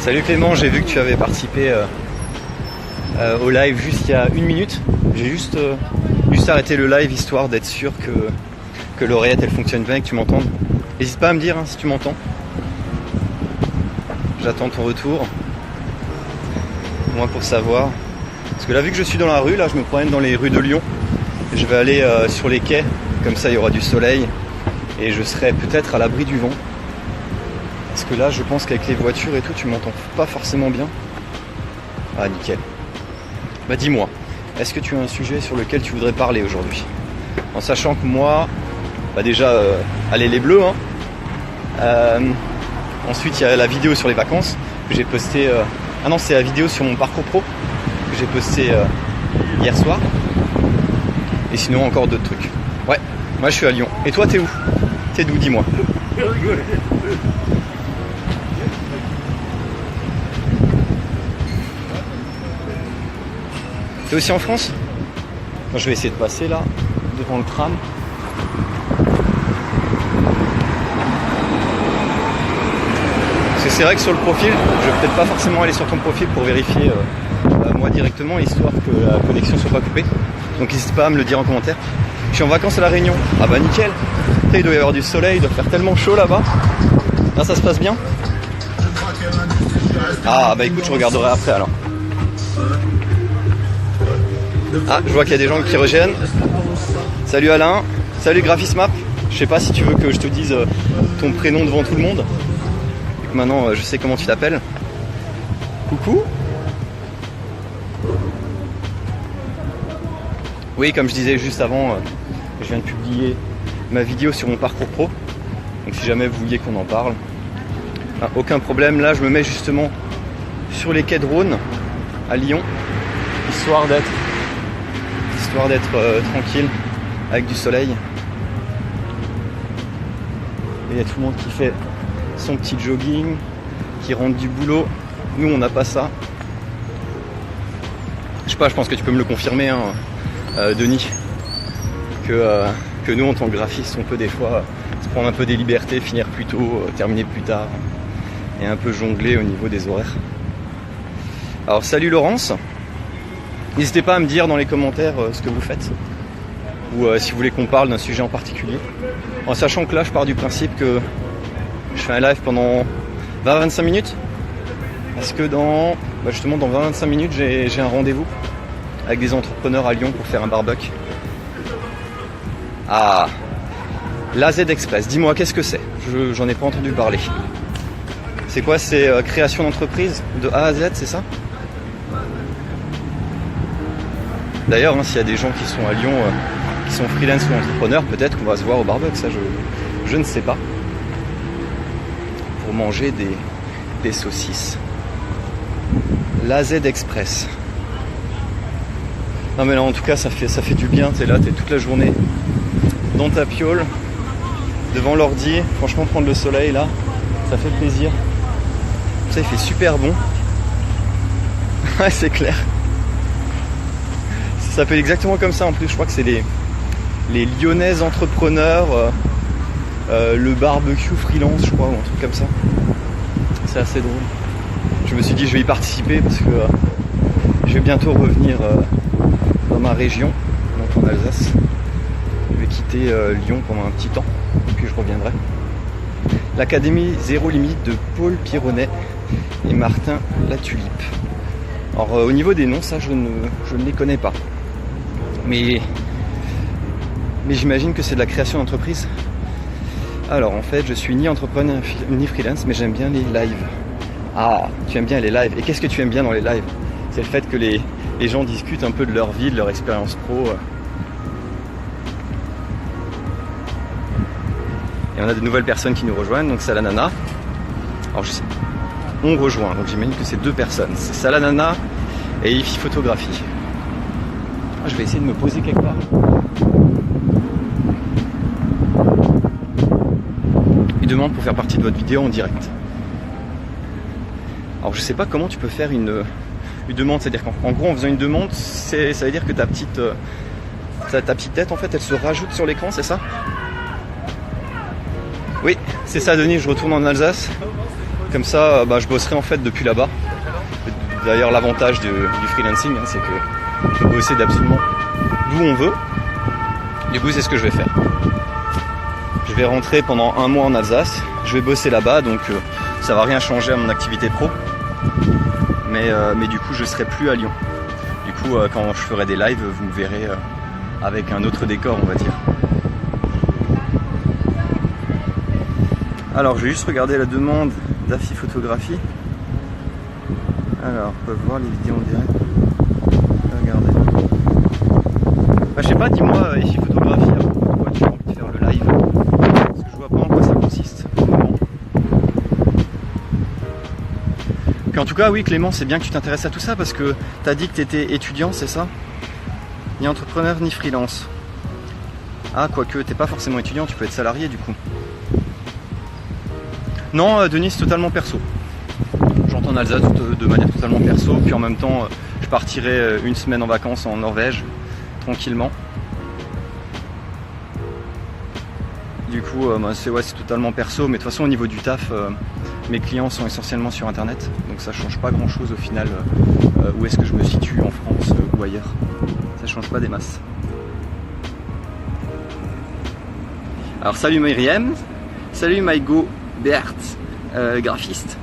Salut Clément, j'ai vu que tu avais participé au live juste il y a 1 minute. J'ai juste arrêté le live histoire d'être sûr que l'oreillette elle fonctionne bien et que tu m'entendes. N'hésite pas à me dire si tu m'entends. J'attends ton retour. Au moins pour savoir. Parce que là vu que je suis dans la rue, là je me promène dans les rues de Lyon. Je vais aller sur les quais, comme ça il y aura du soleil. Et je serai peut-être à l'abri du vent. Parce que là je pense qu'avec les voitures et tout tu m'entends pas forcément bien. Ah nickel. Bah dis-moi, est-ce que tu as un sujet sur lequel tu voudrais parler aujourd'hui? En sachant que moi, bah déjà, allez les bleus hein. Ensuite il y a la vidéo sur les vacances que j'ai posté. Ah non, c'est la vidéo sur mon parcours pro que j'ai posté hier soir. Et sinon encore d'autres trucs. Ouais, moi je suis à Lyon. Et toi t'es où? T'es d'où, dis-moi? T'es aussi en France? Moi, je vais essayer de passer là, devant le tram. Parce que c'est vrai que sur le profil, je vais peut-être pas forcément aller sur ton profil pour vérifier moi directement, histoire que la connexion soit pas coupée. Donc n'hésite pas à me le dire en commentaire. Je suis en vacances à La Réunion. Ah bah nickel. Il doit y avoir du soleil, il doit faire tellement chaud là-bas. Là ça se passe bien? Ah bah écoute, je regarderai après alors. Ah, je vois qu'il y a des gens qui reviennent. Salut Alain, salut Graphismap. Je sais pas si tu veux que je te dise ton prénom devant tout le monde. Et que maintenant je sais comment tu t'appelles. Coucou. Oui, comme je disais juste avant, je viens de publier ma vidéo sur mon parcours pro. Donc si jamais vous vouliez qu'on en parle, aucun problème. Là je me mets justement sur les quais de Rhône à Lyon, histoire d'être tranquille avec du soleil. Et il y a tout le monde qui fait son petit jogging, qui rentre du boulot. Nous on n'a pas ça. Je sais pas, je pense que tu peux me le confirmer hein, Denis, que nous en tant que graphiste on peut des fois se prendre un peu des libertés, finir plus tôt, terminer plus tard et un peu jongler au niveau des horaires. Alors salut Laurence. N'hésitez pas à me dire dans les commentaires ce que vous faites ou si vous voulez qu'on parle d'un sujet en particulier. En sachant que là je pars du principe que je fais un live pendant 20-25 minutes. Parce que justement dans 20-25 minutes j'ai un rendez-vous avec des entrepreneurs à Lyon pour faire un barbecue. Ah, l'AZ Express, dis-moi qu'est-ce que c'est? J'en ai pas entendu parler. C'est quoi? C'est création d'entreprise de A à Z, c'est ça? D'ailleurs, hein, s'il y a des gens qui sont à Lyon, qui sont freelance ou entrepreneurs, peut-être qu'on va se voir au barbecue, ça je ne sais pas. Pour manger des saucisses. L'AZ Express. Non mais là en tout cas ça fait du bien, t'es là, t'es toute la journée dans ta piole, devant l'ordi, franchement prendre le soleil là, ça fait plaisir. Ça il fait super bon. Ouais c'est clair. Ça s'appelle exactement comme ça en plus, je crois que c'est les Lyonnais entrepreneurs, le barbecue freelance je crois, ou un truc comme ça. C'est assez drôle. Je me suis dit je vais y participer parce que je vais bientôt revenir dans ma région, donc en Alsace. Je vais quitter Lyon pendant un petit temps, puis je reviendrai. L'Académie Zéro Limite de Paul Pironnet et Martin Latulipe. Alors au niveau des noms, ça je ne les connais pas. Mais j'imagine que c'est de la création d'entreprise. Alors en fait, je suis ni entrepreneur ni freelance, mais j'aime bien les lives. Ah, tu aimes bien les lives. Et qu'est-ce que tu aimes bien dans les lives? C'est le fait que les gens discutent un peu de leur vie, de leur expérience pro. Et on a de nouvelles personnes qui nous rejoignent, donc Salanana. Alors je sais, on rejoint, donc j'imagine que c'est 2 personnes. C'est Salanana et Ifi Photographie. Je vais essayer de me poser quelque part. Une demande pour faire partie de votre vidéo en direct. Alors je sais pas comment tu peux faire une demande, c'est-à-dire qu'en gros en faisant une demande, ça veut dire que ta petite tête en fait elle se rajoute sur l'écran, c'est ça? Oui, c'est ça Denis, je retourne en Alsace. comme ça je bosserai en fait depuis là-bas. D'ailleurs l'avantage du freelancing, hein, c'est que on peut bosser d'absolument d'où on veut. Du coup c'est ce que je vais faire. Je vais rentrer pendant un mois en Alsace, je vais bosser là-bas, donc ça va rien changer à mon activité pro. Mais du coup je serai plus à Lyon. Du coup quand je ferai des lives, vous me verrez avec un autre décor, on va dire. Alors je vais juste regarder la demande d'Afi Photographie. Alors on peut voir les vidéos en direct. Regardez. Je sais pas, dis-moi Afi Photographie, pourquoi tu as envie de faire le live? Parce que je vois pas en quoi ça consiste. Puis en tout cas oui Clément, c'est bien que tu t'intéresses à tout ça parce que tu as dit que tu étais étudiant, c'est ça? Ni entrepreneur ni freelance. Ah quoique t'es pas forcément étudiant, tu peux être salarié du coup. Non Denis, c'est totalement perso. J'entends en Alsace de manière totalement perso, puis en même temps je partirai une semaine en vacances en Norvège, tranquillement. Du coup c'est totalement perso, mais de toute façon au niveau du taf, mes clients sont essentiellement sur internet, donc ça change pas grand chose au final où est-ce que je me situe en France ou ailleurs. Ça change pas des masses. Alors salut Myriam, salut Maïgo Bert, graphiste.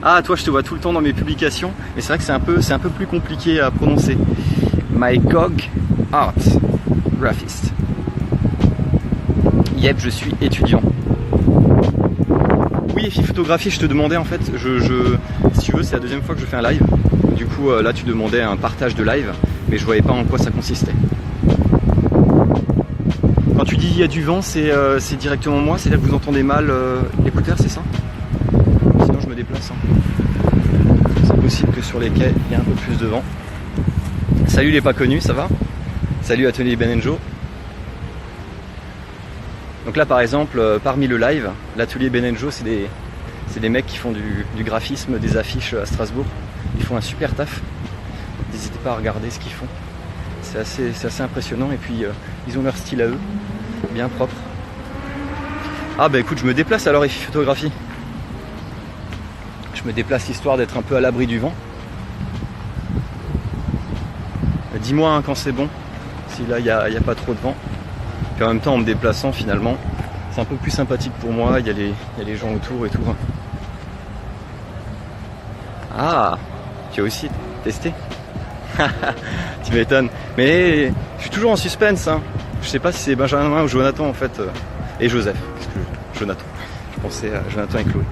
Ah toi je te vois tout le temps dans mes publications, mais c'est vrai que c'est un peu plus compliqué à prononcer. Maïgog Art, graphiste. Yep, je suis étudiant. Oui, Afi Photographie, je te demandais en fait, si tu veux, c'est la deuxième fois que je fais un live. Du coup, là, tu demandais un partage de live, mais je voyais pas en quoi ça consistait. Quand tu dis il y a du vent, c'est directement moi, c'est-à-dire que vous entendez mal l'écouteur, c'est ça? Sinon, je me déplace. Hein. C'est possible que sur les quais, il y a un peu plus de vent. Salut les pas connus, ça va? Salut Atelier Ben & Joe. Donc là par exemple, parmi le live, l'atelier Ben & Joe, c'est des mecs qui font du graphisme, des affiches à Strasbourg. Ils font un super taf. N'hésitez pas à regarder ce qu'ils font. C'est assez impressionnant et puis ils ont leur style à eux, bien propre. Ah bah écoute, je me déplace alors Afi Photographie. Je me déplace histoire d'être un peu à l'abri du vent. Dis-moi hein, quand c'est bon, si là il n'y a pas trop de vent. Puis en même temps en me déplaçant finalement, c'est un peu plus sympathique pour moi, il y a les gens autour et tout. Ah, tu as aussi testé? Tu m'étonnes. Mais je suis toujours en suspense, hein. Je sais pas si c'est Benjamin ou Jonathan en fait. Et Joseph, qu'est-ce que Jonathan. Je pensais à Jonathan et Chloé.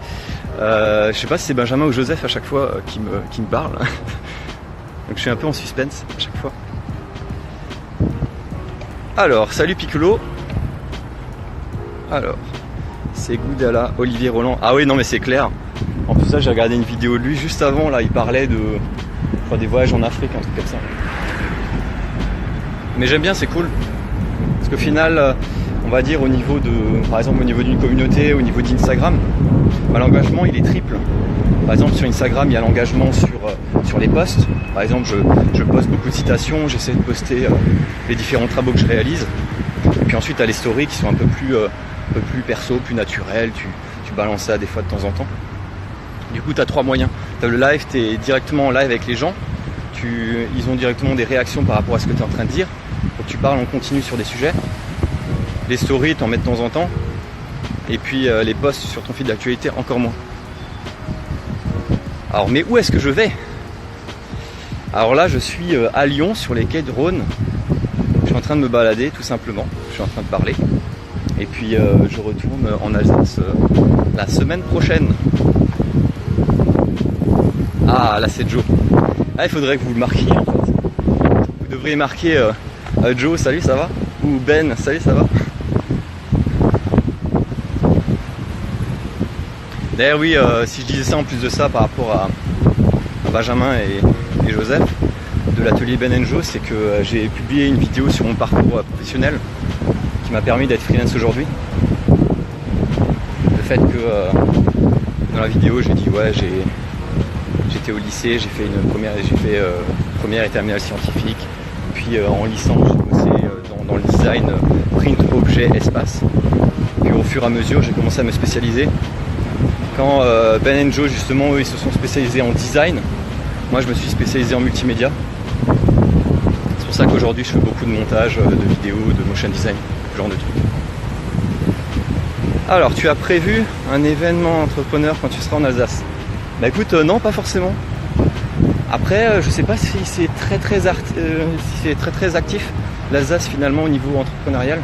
Je sais pas si c'est Benjamin ou Joseph à chaque fois qui me parle. Donc je suis un peu en suspense à chaque fois. Alors, salut Piccolo. Alors, c'est Goudala, Olivier Roland. Ah oui, non mais c'est clair. En plus ça, j'ai regardé une vidéo de lui juste avant, là, il parlait des voyages en Afrique, un truc comme ça. Mais j'aime bien, c'est cool. Parce qu'au final, on va dire au niveau par exemple au niveau d'une communauté, au niveau d'Instagram, l'engagement il est triple. Par exemple sur Instagram, il y a l'engagement sur les posts. Par exemple, je poste beaucoup de citations, j'essaie de poster les différents travaux que je réalise. Et puis ensuite, tu as les stories qui sont un peu plus perso, plus naturelles. Tu balances ça des fois de temps en temps. Du coup, tu as trois moyens. Tu as le live, tu es directement en live avec les gens. Ils ont directement des réactions par rapport à ce que tu es en train de dire. Donc tu parles en continu sur des sujets. Les stories, tu en mets de temps en temps. Et puis les posts sur ton fil d'actualité, encore moins. Alors, mais où est-ce que je vais? Alors là, je suis à Lyon, sur les quais de Rhône. Je suis en train de me balader, tout simplement. Je suis en train de parler. Et puis, je retourne en Alsace la semaine prochaine. Ah, là, c'est Joe. Ah, il faudrait que vous le marquiez, en fait. Vous devriez marquer Joe, salut, ça va? Ou Ben, salut, ça va? D'ailleurs oui, si je disais ça en plus de ça par rapport à Benjamin et Joseph de l'atelier Ben & Joe, c'est que j'ai publié une vidéo sur mon parcours professionnel qui m'a permis d'être freelance aujourd'hui. Le fait que dans la vidéo j'ai dit ouais j'étais au lycée, j'ai fait première et terminale scientifique, puis en licence j'ai bossé dans le design print objet espace. Puis au fur et à mesure j'ai commencé à me spécialiser. Quand Ben et Joe justement eux ils se sont spécialisés en design, moi je me suis spécialisé en multimédia. C'est pour ça qu'aujourd'hui je fais beaucoup de montage, de vidéos, de motion design, ce genre de trucs. Alors tu as prévu un événement entrepreneur quand tu seras en Alsace? Bah écoute, non pas forcément. Après je sais pas si c'est très actif l'Alsace finalement au niveau entrepreneurial,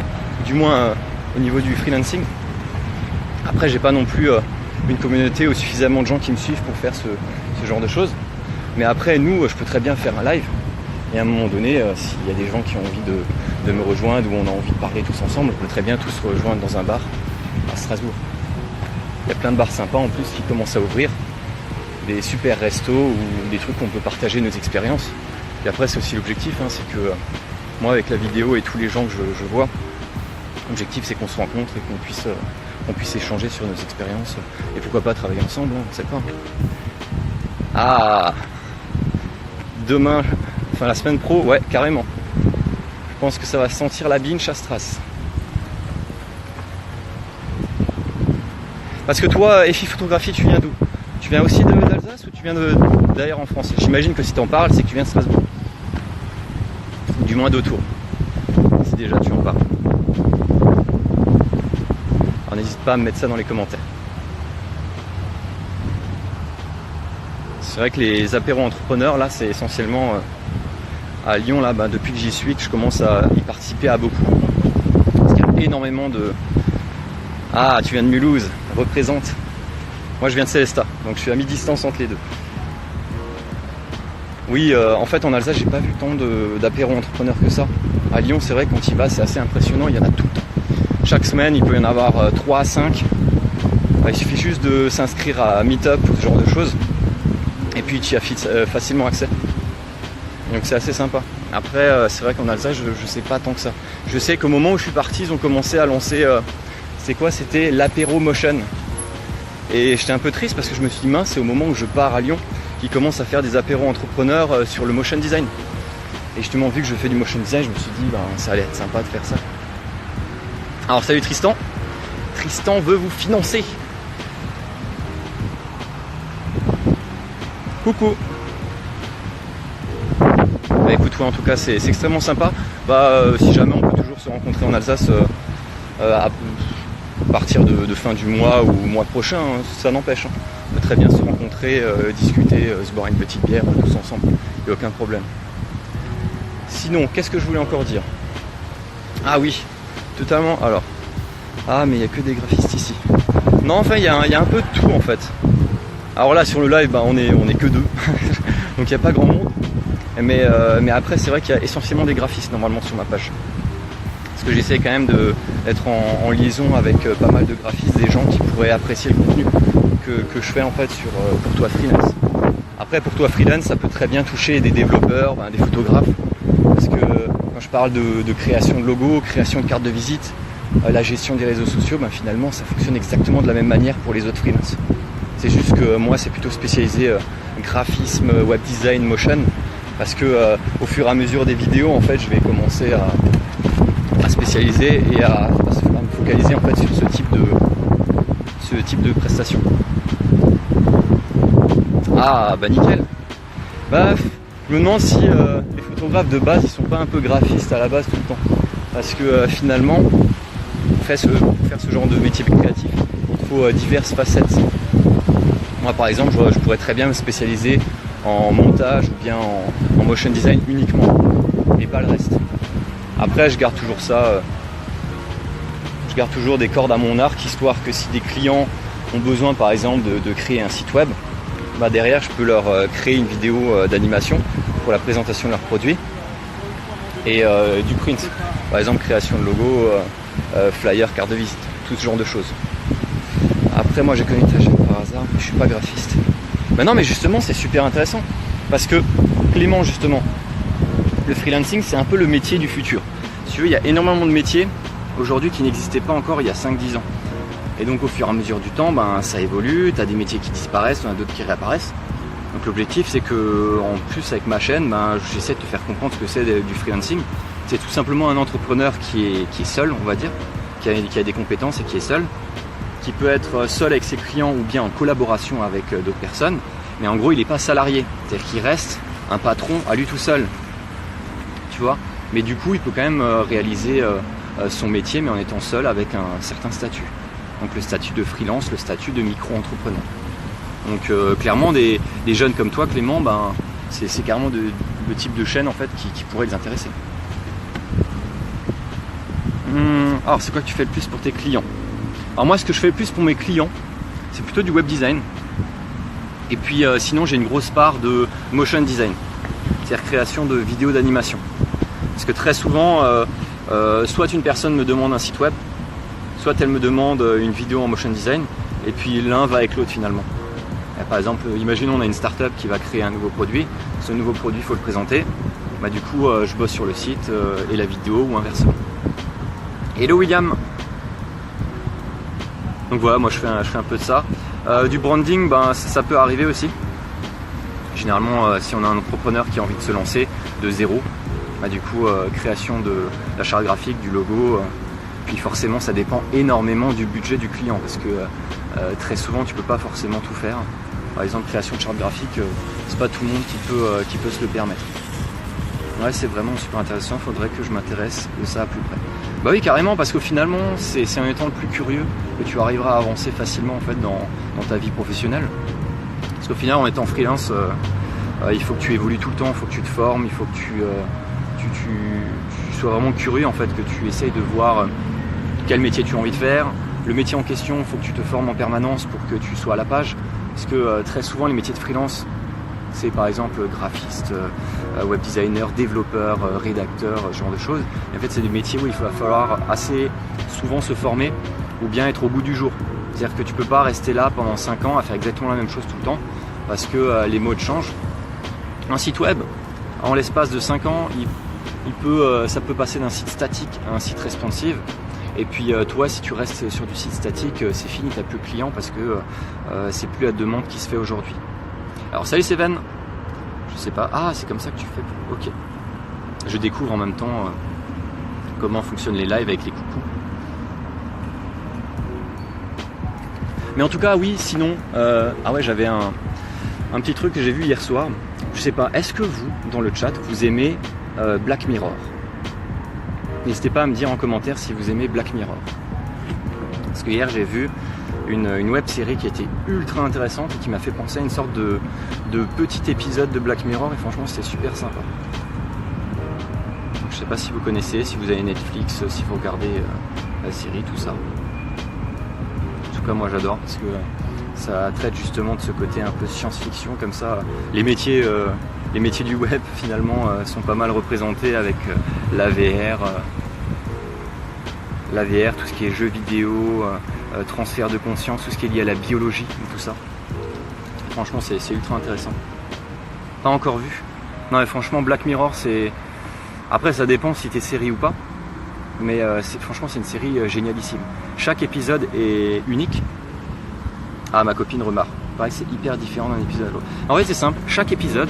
du moins au niveau du freelancing. Après j'ai pas non plus une communauté ou suffisamment de gens qui me suivent pour faire ce genre de choses. Mais après nous, je peux très bien faire un live. Et à un moment donné, s'il y a des gens qui ont envie de me rejoindre ou on a envie de parler tous ensemble, on peut très bien tous se rejoindre dans un bar à Strasbourg. Il y a plein de bars sympas en plus qui commencent à ouvrir. Des super restos ou des trucs où on peut partager nos expériences. Et après c'est aussi l'objectif, c'est que moi avec la vidéo et tous les gens que je vois, l'objectif c'est qu'on se rencontre et qu'on puisse échanger sur nos expériences et pourquoi pas travailler ensemble, on ne sait pas. Ah, demain, enfin la semaine pro, ouais carrément. Je pense que ça va sentir la binge à Stras. Parce que toi, EFI Photographie, tu viens d'où? Tu viens aussi d'Alsace ou tu viens d'ailleurs en France? J'imagine que si t'en parles, c'est que tu viens de Strasbourg. Du moins d'Autour. Si déjà tu en parles. Alors n'hésite pas à me mettre ça dans les commentaires. C'est vrai que les apéros entrepreneurs, là, c'est essentiellement à Lyon, là, depuis que j'y suis, que je commence à y participer à beaucoup. Parce qu'il y a énormément de... Ah, tu viens de Mulhouse, représente. Moi, je viens de Célestat, donc je suis à mi-distance entre les deux. Oui, en fait, en Alsace, j'ai pas vu tant d'apéros entrepreneurs que ça. À Lyon, c'est vrai, quand il va, c'est assez impressionnant, il y en a tout le temps. Chaque semaine, il peut y en avoir 3 à 5. Il suffit juste de s'inscrire à Meetup ou ce genre de choses. Et puis, tu y as facilement accès. Donc, c'est assez sympa. Après, c'est vrai qu'en Alsace, je sais pas tant que ça. Je sais qu'au moment où je suis parti, ils ont commencé à lancer... C'était l'apéro motion. Et j'étais un peu triste parce que je me suis dit, mince, c'est au moment où je pars à Lyon qu'ils commencent à faire des apéros entrepreneurs sur le motion design. Et justement, vu que je fais du motion design, je me suis dit, ça allait être sympa de faire ça. Alors, salut Tristan. Tristan veut vous financer. Coucou. Bah écoute, ouais, en tout cas, c'est extrêmement sympa. Si jamais on peut toujours se rencontrer en Alsace à partir de fin du mois ou mois prochain, ça n'empêche. On peut très bien se rencontrer, discuter, se boire une petite bière tous ensemble. Il n'y a aucun problème. Sinon, qu'est-ce que je voulais encore dire? Ah oui, totalement. Alors, mais il n'y a que des graphistes ici. Non, enfin, il y a un peu de tout en fait. Alors là, sur le live, on est que 2. Donc il n'y a pas grand monde. Mais après, c'est vrai qu'il y a essentiellement des graphistes normalement sur ma page. Parce que j'essaie quand même d'être en liaison avec pas mal de graphistes, des gens qui pourraient apprécier le contenu que je fais en fait sur Pour Toi Freelance. Après, Pour Toi Freelance, ça peut très bien toucher des développeurs, des photographes. Parce que quand je parle de création de logos, création de cartes de visite, la gestion des réseaux sociaux, finalement ça fonctionne exactement de la même manière pour les autres freelances. C'est juste que moi c'est plutôt spécialisé graphisme, web design, motion, parce que au fur et à mesure des vidéos en fait je vais commencer à spécialiser et à me focaliser en fait sur ce type de prestation. Ah nickel. Je me demande si les photographes de base ils sont pas un peu graphistes à la base tout le temps, parce que finalement pour faire ce genre de métier créatif il faut diverses facettes. Moi par exemple je pourrais très bien me spécialiser en montage ou bien en motion design uniquement et pas le reste. Après je garde toujours ça, je garde toujours des cordes à mon arc, histoire que si des clients ont besoin par exemple de créer un site web, derrière je peux leur créer une vidéo d'animation pour la présentation de leurs produits et du print, par exemple création de logo, flyer, carte de visite, tout ce genre de choses. Après moi j'ai connu ta chaîne par hasard, mais je suis pas graphiste. Non mais justement c'est super intéressant, parce que Clément justement, le freelancing c'est un peu le métier du futur. Si tu veux, il y a énormément de métiers aujourd'hui qui n'existaient pas encore il y a 5-10 ans. Et donc au fur et à mesure du temps, ça évolue, tu as des métiers qui disparaissent, tu en as d'autres qui réapparaissent. Donc l'objectif c'est que, en plus avec ma chaîne, j'essaie de te faire comprendre ce que c'est du freelancing. C'est tout simplement un entrepreneur qui est seul, on va dire, qui a des compétences et qui est seul, qui peut être seul avec ses clients ou bien en collaboration avec d'autres personnes, mais en gros il n'est pas salarié, c'est-à-dire qu'il reste un patron à lui tout seul, tu vois. Mais du coup il peut quand même réaliser son métier, mais en étant seul avec un certain statut. Donc le statut de freelance, le statut de micro-entrepreneur. Donc clairement des jeunes comme toi Clément, ben, c'est carrément le type de chaîne en fait qui pourrait les intéresser. Alors c'est quoi que tu fais le plus pour tes clients? Alors moi ce que je fais le plus pour mes clients, c'est plutôt du web design. Et puis sinon j'ai une grosse part de motion design, c'est-à-dire création de vidéos d'animation. Parce que très souvent, soit une personne me demande un site web, soit elle me demande une vidéo en motion design, et puis l'un va avec l'autre finalement. Par exemple, imaginons on a une startup qui va créer un nouveau produit, ce nouveau produit il faut le présenter, bah, du coup je bosse sur le site et la vidéo ou inversement. Hello William. Donc voilà, moi je fais un peu de ça. Du branding, ben, ça peut arriver aussi. Généralement si on a un entrepreneur qui a envie de se lancer de zéro, bah, du coup création de la charte graphique, du logo, puis forcément ça dépend énormément du budget du client parce que très souvent tu peux pas forcément tout faire. Par exemple création de charte graphique, c'est pas tout le monde qui peut se le permettre. Ouais, c'est vraiment super intéressant, il faudrait que je m'intéresse de ça à plus près. Bah oui, carrément, parce que finalement c'est en étant le plus curieux que tu arriveras à avancer facilement en fait dans ta vie professionnelle. Parce qu'au final en étant freelance, il faut que tu évolues tout le temps, il faut que tu te formes, il faut que tu sois vraiment curieux en fait, que tu essayes de voir quel métier tu as envie de faire. Le métier en question, il faut que tu te formes en permanence pour que tu sois à la page. Parce que très souvent les métiers de freelance, c'est par exemple graphiste, web designer, développeur, rédacteur, ce genre de choses. Et en fait c'est des métiers où il va falloir assez souvent se former ou bien être au bout du jour. C'est-à-dire que tu ne peux pas rester là pendant 5 ans à faire exactement la même chose tout le temps parce que les modes changent. Un site web, en l'espace de 5 ans, ça peut passer d'un site statique à un site responsive. Et puis toi, si tu restes sur du site statique, c'est fini, tu n'as plus de clients parce que c'est plus la demande qui se fait aujourd'hui. Alors salut Seven, je sais pas, ah c'est comme ça que tu fais, ok. Je découvre en même temps comment fonctionnent les lives avec les coucous. Mais en tout cas oui, sinon, ah ouais j'avais un petit truc que j'ai vu hier soir. Je sais pas, est-ce que vous, dans le chat, vous aimez Black Mirror? N'hésitez pas à me dire en commentaire si vous aimez Black Mirror. Parce que hier j'ai vu une web série qui était ultra intéressante et qui m'a fait penser à une sorte de petit épisode de Black Mirror et franchement c'était super sympa. Donc, je sais pas si vous connaissez, si vous avez Netflix, si vous regardez la série, tout ça. En tout cas moi j'adore parce que ça traite justement de ce côté un peu science-fiction comme ça. Les métiers du web finalement sont pas mal représentés avec la VR, tout ce qui est jeux vidéo, transfert de conscience, tout ce qui est lié à la biologie, tout ça. Franchement c'est ultra intéressant. Pas encore vu. Non mais franchement Black Mirror c'est... Après ça dépend si t'es série ou pas. Mais franchement c'est une série génialissime. Chaque épisode est unique. Ah ma copine remarque. Pareil c'est hyper différent d'un épisode à l'autre. En fait c'est simple, chaque épisode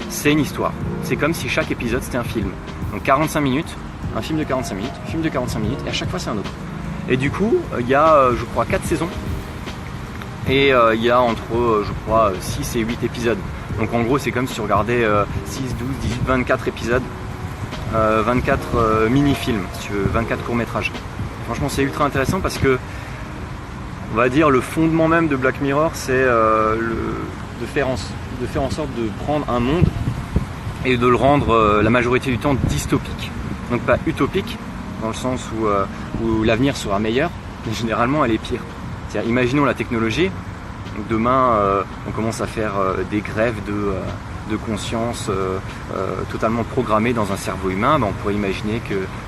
c'est une histoire. C'est comme si chaque épisode c'était un film. Donc 45 minutes, un film de 45 minutes, un film de 45 minutes, et à chaque fois c'est un autre. Et du coup, il y a, je crois, 4 saisons. Et il y a entre, je crois, 6 et 8 épisodes. Donc en gros, c'est comme si tu regardais 6, 12, 18, 24 épisodes. 24 mini-films, si tu veux, 24 courts-métrages. Franchement, c'est ultra intéressant parce que, on va dire, le fondement même de Black Mirror, c'est de faire en sorte de prendre un monde et de le rendre la majorité du temps dystopique. Donc pas utopique, dans le sens où l'avenir sera meilleur, mais généralement elle est pire. C'est-à-dire, imaginons la technologie, donc demain on commence à faire des grèves de conscience totalement programmées dans un cerveau humain, ben, on pourrait imaginer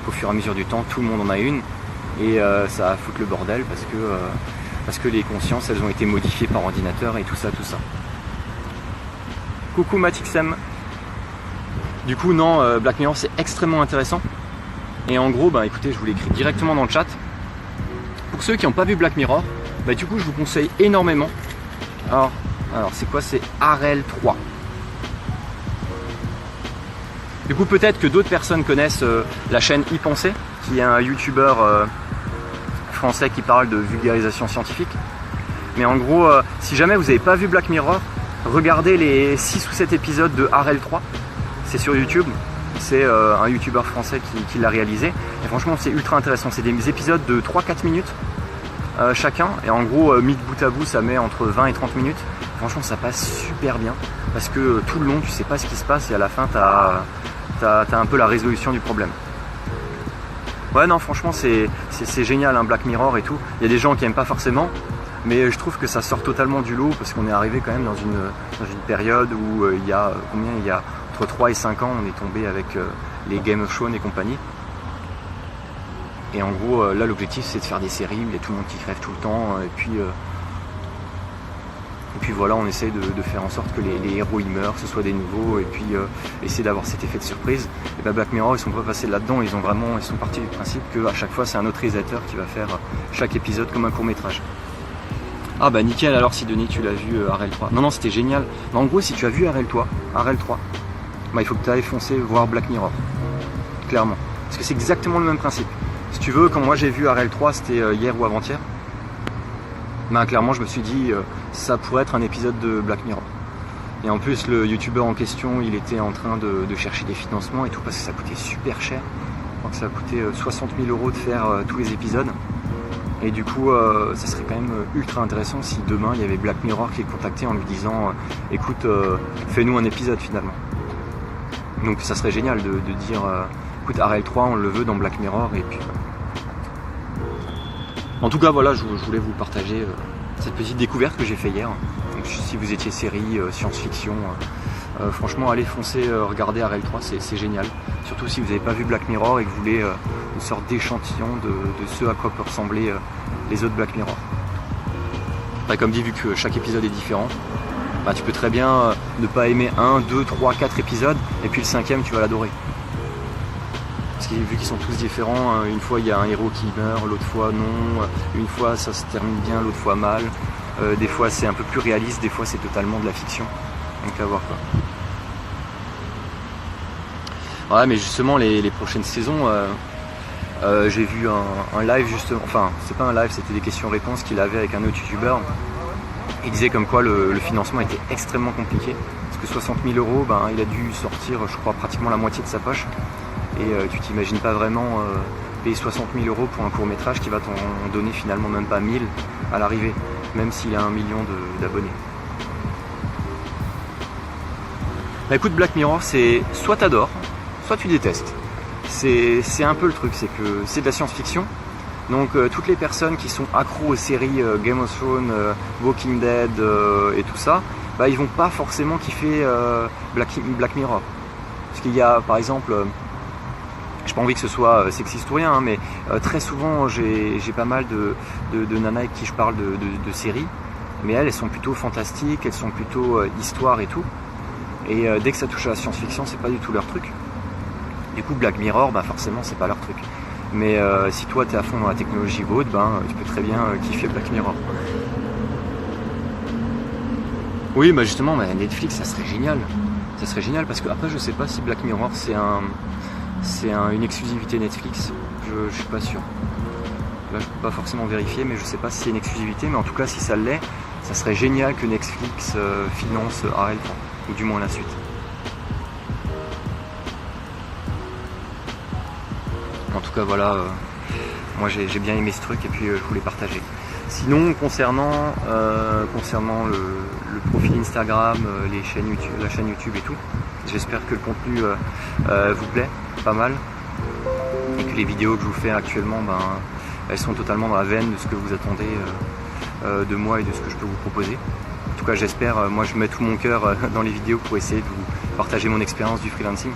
qu'au fur et à mesure du temps, tout le monde en a une, et ça va foutre le bordel parce que les consciences elles ont été modifiées par ordinateur et tout ça. Coucou Matixem. Du coup non, Black Mirror c'est extrêmement intéressant. Et en gros, bah écoutez, je vous l'écris directement dans le chat. Pour ceux qui n'ont pas vu Black Mirror, bah du coup je vous conseille énormément. Alors c'est quoi? C'est Arel 3. Du coup peut-être que d'autres personnes connaissent la chaîne Y Penser, qui est un youtubeur français qui parle de vulgarisation scientifique. Mais en gros, si jamais vous n'avez pas vu Black Mirror, regardez les 6 ou 7 épisodes de RL3. C'est sur YouTube. C'est un youtubeur français qui l'a réalisé. Et franchement, c'est ultra intéressant. C'est des épisodes de 3-4 minutes chacun. Et en gros, mis de bout à bout, ça met entre 20 et 30 minutes. Franchement, ça passe super bien. Parce que tout le long, tu sais pas ce qui se passe. Et à la fin, t'as un peu la résolution du problème. Ouais, non, franchement, c'est génial, hein, Black Mirror et tout. Il y a des gens qui aiment pas forcément. Mais je trouve que ça sort totalement du lot. Parce qu'on est arrivé quand même dans une période où il y a entre 3 et 5 ans, on est tombé avec les Game of Thrones et compagnie. Et en gros, là, l'objectif, c'est de faire des séries où il y a tout le monde qui crève tout le temps. Et puis voilà, on essaye de faire en sorte que les héros ils meurent, que ce soit des nouveaux, et puis essayer d'avoir cet effet de surprise. Et ben Black Mirror, ils sont pas passés là-dedans, ils sont partis du principe qu'à chaque fois, c'est un autre réalisateur qui va faire chaque épisode comme un court-métrage. Ah bah nickel, alors si Denis, tu l'as vu RL3. Non, c'était génial. Mais en gros, si tu as vu RL3, bah, il faut que tu ailles foncer voir Black Mirror. Clairement. Parce que c'est exactement le même principe. Si tu veux, quand moi j'ai vu RL3, c'était hier ou avant-hier, bah, clairement je me suis dit ça pourrait être un épisode de Black Mirror. Et en plus le youtubeur en question, il était en train de chercher des financements et tout parce que ça coûtait super cher. Je crois que ça a coûté 60 000 € de faire tous les épisodes. Et du coup ça serait quand même ultra intéressant si demain il y avait Black Mirror qui le contactait en lui disant écoute, fais-nous un épisode finalement. Donc ça serait génial de dire écoute, RL3 on le veut dans Black Mirror. Et puis en tout cas voilà, je voulais vous partager cette petite découverte que j'ai fait hier. Donc si vous étiez série, science-fiction, franchement allez foncer regarder RL3, c'est génial. Surtout si vous n'avez pas vu Black Mirror et que vous voulez une sorte d'échantillon de ce à quoi peut ressembler les autres Black Mirror. Enfin, comme dit, vu que chaque épisode est différent, bah, tu peux très bien ne pas aimer 1, 2, 3, 4 épisodes et puis le 5e tu vas l'adorer. Parce que vu qu'ils sont tous différents, une fois il y a un héros qui meurt, l'autre fois non, une fois ça se termine bien, l'autre fois mal, des fois c'est un peu plus réaliste, des fois c'est totalement de la fiction. Donc à voir quoi. Ouais, mais justement les prochaines saisons, j'ai vu un live justement, enfin c'est pas un live, c'était des questions-réponses qu'il avait avec un autre youtubeur. Il disait comme quoi le financement était extrêmement compliqué, parce que 60 000 €, ben, il a dû sortir je crois pratiquement la moitié de sa poche. Et tu t'imagines pas vraiment payer 60 000 € pour un court-métrage qui va t'en donner finalement même pas 1000 à l'arrivée, même s'il a 1 million d'abonnés. Bah écoute, Black Mirror, c'est soit t'adores, soit tu détestes. C'est un peu le truc, c'est que c'est de la science-fiction. Donc toutes les personnes qui sont accros aux séries Game of Thrones, Walking Dead et tout ça, bah ils vont pas forcément kiffer Black Mirror. Parce qu'il y a par exemple... j'ai pas envie que ce soit sexiste ou rien, hein, mais très souvent j'ai pas mal de nanas avec qui je parle de séries, mais elles sont plutôt fantastiques, elles sont plutôt histoire et tout. Et dès que ça touche à la science-fiction, c'est pas du tout leur truc. Du coup Black Mirror, bah forcément c'est pas leur truc. Mais si toi t'es à fond dans la technologie ou autre, ben tu peux très bien kiffer Black Mirror. Oui, bah justement, bah, Netflix, ça serait génial. Ça serait génial parce que après je sais pas si Black Mirror c'est une exclusivité Netflix, je suis pas sûr. Là je peux pas forcément vérifier, mais je sais pas si c'est une exclusivité, mais en tout cas si ça l'est, ça serait génial que Netflix finance RL3, ou du moins la suite. En tout cas voilà, moi j'ai bien aimé ce truc et puis je voulais partager. Sinon concernant le profil Instagram, les chaînes YouTube, la chaîne YouTube et tout, j'espère que le contenu vous plaît pas mal et que les vidéos que je vous fais actuellement, ben, elles sont totalement dans la veine de ce que vous attendez de moi et de ce que je peux vous proposer. En tout cas j'espère, moi je mets tout mon cœur dans les vidéos pour essayer de vous partager mon expérience du freelancing,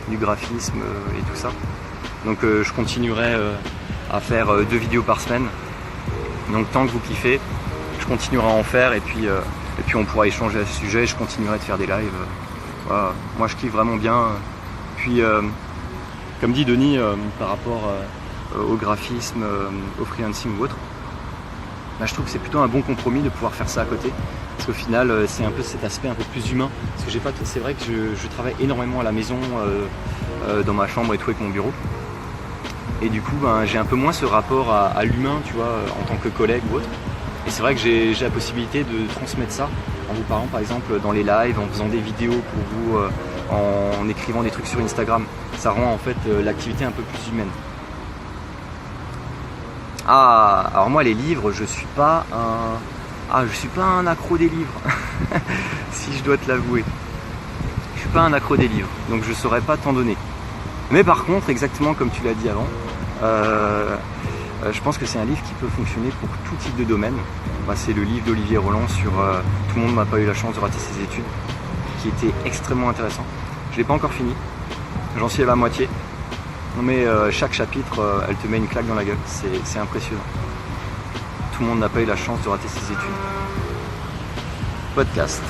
du graphisme et tout ça. Donc je continuerai à faire 2 vidéos par semaine. Donc tant que vous kiffez, je continuerai à en faire et puis on pourra échanger à ce sujet, je continuerai de faire des lives. Voilà. Moi je kiffe vraiment bien. Puis comme dit Denis, par rapport au graphisme, au freelancing ou autre, bah, je trouve que c'est plutôt un bon compromis de pouvoir faire ça à côté. Parce qu'au final c'est un peu cet aspect un peu plus humain. Parce que c'est vrai que je travaille énormément à la maison, dans ma chambre et tout avec mon bureau. Et du coup, j'ai un peu moins ce rapport à l'humain, tu vois, en tant que collègue ou autre. Et c'est vrai que j'ai la possibilité de transmettre ça en vous parlant, par exemple, dans les lives, en faisant des vidéos pour vous, en écrivant des trucs sur Instagram. Ça rend en fait l'activité un peu plus humaine. Ah, alors moi les livres, je suis pas un accro des livres, si je dois te l'avouer. Je suis pas un accro des livres, donc je saurais pas t'en donner. Mais par contre, exactement comme tu l'as dit avant, je pense que c'est un livre qui peut fonctionner pour tout type de domaine. C'est le livre d'Olivier Roland sur Tout le monde n'a pas eu la chance de rater ses études, qui était extrêmement intéressant. Je l'ai pas encore fini, j'en suis à la moitié. Mais chaque chapitre, elle te met une claque dans la gueule, c'est impressionnant. Tout le monde n'a pas eu la chance de rater ses études. Podcast.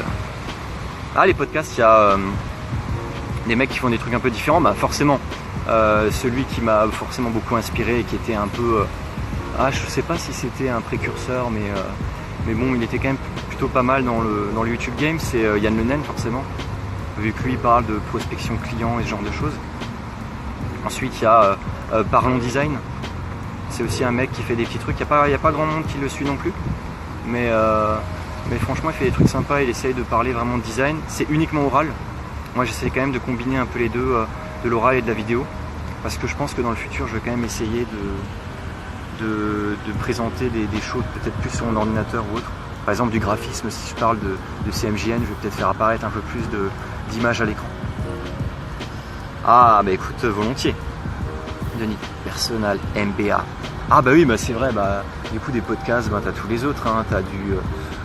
Ah, les podcasts, il y a des mecs qui font des trucs un peu différents. Forcément, celui qui m'a forcément beaucoup inspiré et qui était un peu... je sais pas si c'était un précurseur, mais bon, il était quand même plutôt pas mal dans le YouTube Game, c'est Yann Le Nain, forcément. Vu que lui parle de prospection client et ce genre de choses. Ensuite, il y a Parlons Design. C'est aussi un mec qui fait des petits trucs. Il n'y a pas grand monde qui le suit non plus. Mais franchement, il fait des trucs sympas. Il essaye de parler vraiment de design. C'est uniquement oral. Moi, j'essaie quand même de combiner un peu les deux, de l'oral et de la vidéo. Parce que je pense que dans le futur, je vais quand même essayer de présenter des choses peut-être plus sur mon ordinateur ou autre. Par exemple, du graphisme. Si je parle de CMJN, je vais peut-être faire apparaître un peu plus d'images à l'écran. Ah, écoute, volontiers. Denis, Personal, MBA. Ah oui, c'est vrai, du coup des podcasts, t'as tous les autres, hein. T'as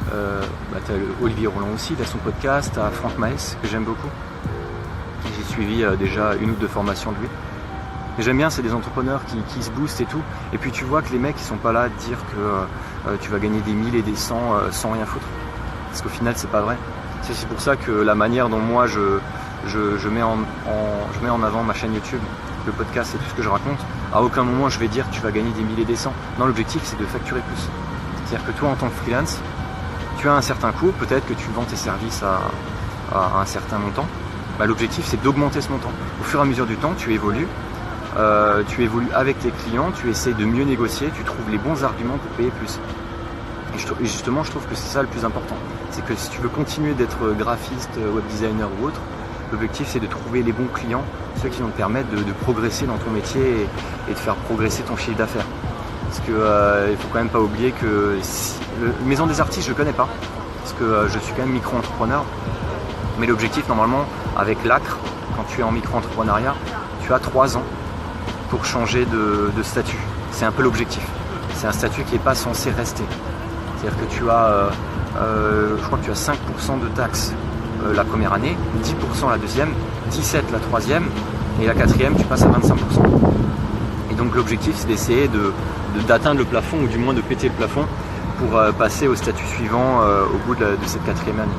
t'as Olivier Roland aussi, t'as son podcast, t'as Franck Maes, que j'aime beaucoup. J'ai suivi déjà une ou deux formations de lui. Et j'aime bien, c'est des entrepreneurs qui se boostent et tout. Et puis tu vois que les mecs, ils sont pas là à te dire que tu vas gagner des 1000 et des 100 sans rien foutre. Parce qu'au final, c'est pas vrai. C'est pour ça que la manière dont moi je mets en avant ma chaîne YouTube, le podcast et tout ce que je raconte, à aucun moment je vais dire que tu vas gagner des 1000 et des 100. Non, l'objectif c'est de facturer plus. C'est-à-dire que toi en tant que freelance, tu as un certain coût, peut-être que tu vends tes services à un certain montant. L'objectif c'est d'augmenter ce montant. Au fur et à mesure du temps, tu évolues avec tes clients, tu essayes de mieux négocier, tu trouves les bons arguments pour payer plus. Et justement, je trouve que c'est ça le plus important. C'est que si tu veux continuer d'être graphiste, web designer ou autre, l'objectif c'est de trouver les bons clients, ceux qui vont te permettre de progresser dans ton métier et de faire progresser ton chiffre d'affaires. Parce que il faut quand même pas oublier que Maison des Artistes je ne connais pas, parce que je suis quand même micro-entrepreneur. Mais l'objectif normalement avec l'ACRE, quand tu es en micro-entrepreneuriat, tu as 3 ans pour changer de statut. C'est un peu l'objectif. C'est un statut qui n'est pas censé rester. C'est-à-dire que tu as, je crois que tu as 5% de taxes la première année, 10% la deuxième, 17% la troisième, et la quatrième, tu passes à 25%. Et donc l'objectif, c'est d'essayer d'atteindre le plafond, ou du moins de péter le plafond, pour passer au statut suivant au bout de cette quatrième année.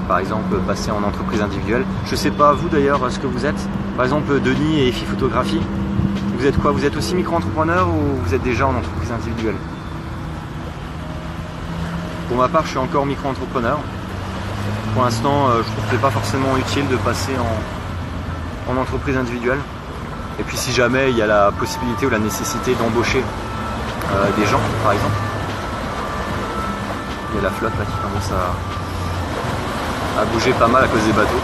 Par exemple, passer en entreprise individuelle. Je ne sais pas, vous d'ailleurs, ce que vous êtes. Par exemple, Denis et EFI Photographie. Vous êtes quoi? Vous êtes aussi micro-entrepreneur ou vous êtes déjà en entreprise individuelle? Pour ma part, je suis encore micro-entrepreneur. Pour l'instant, je trouve que c'est pas forcément utile de passer en entreprise individuelle. Et puis si jamais il y a la possibilité ou la nécessité d'embaucher des gens, par exemple. Il y a la flotte là qui commence à bouger pas mal à cause des bateaux.